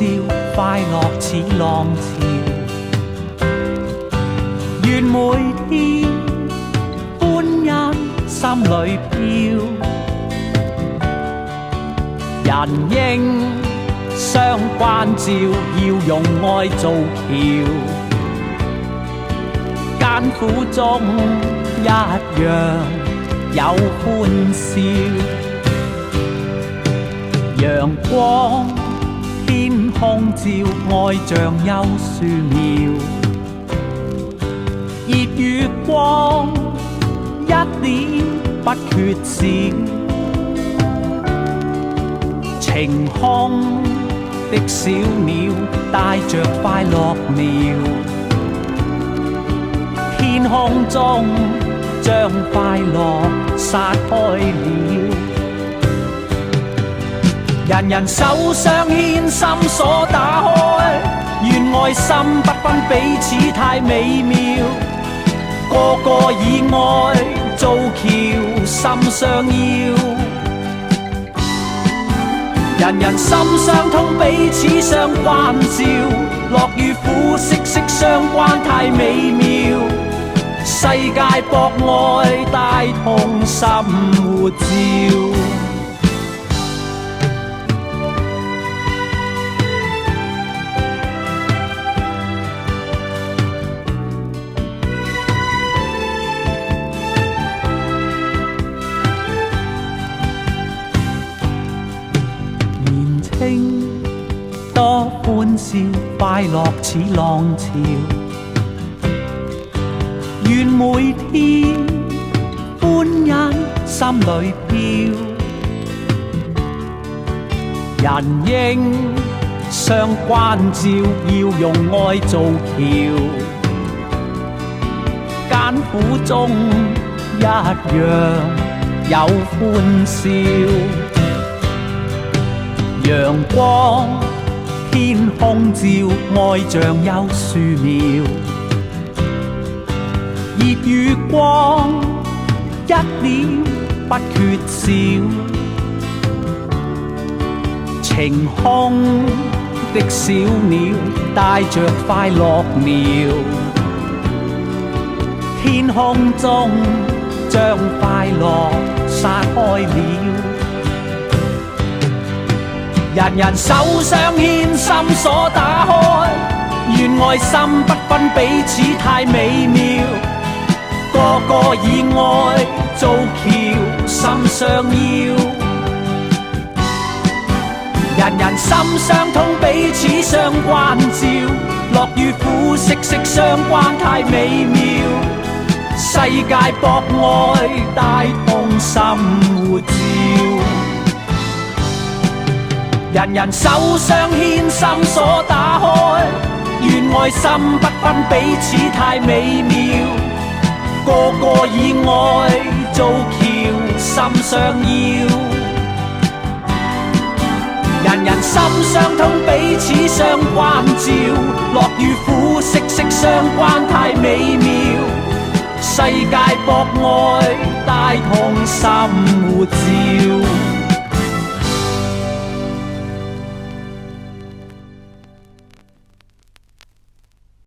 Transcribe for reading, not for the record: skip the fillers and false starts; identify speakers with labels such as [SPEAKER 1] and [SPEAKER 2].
[SPEAKER 1] 笑，快樂似浪潮。願每天歡欣心裏飄，人應相關照，要用愛做橋。艱苦中一樣有歡笑，陽光天空照，愛像優樹苗。熱與光一點不缺少，晴空的小鳥帶着快樂苗，天空中將快樂撒開了。人人手相牽，心鎖打開，願愛心不分彼此太美妙。個個以愛做橋，心相邀。人人心相通，彼此相關照，樂與苦息息相關，太美妙。世界博愛，大同心活照。多歡笑，快樂似浪潮。願每天歡欣心裏飄，人應相關照，要用愛做橋。艱苦中一樣有歡笑，陽光天空照，愛像優樹苗。熱與光一點不缺少，晴空的小鳥帶着快樂苗，天空中將快樂撒開了。人人手相牽，心鎖打開，願愛心不分彼此太美妙。個個以愛做橋，心相邀。人人心相通，彼此相關照，樂與苦息息相關，太美妙。世界博愛，大同心活照。人人手相牽，心鎖打開，願愛心不分彼此太美妙。個個以愛做橋，心相邀。人人心相通，彼此相關照，樂與苦息息相關，太美妙。世界博愛，大同心活照。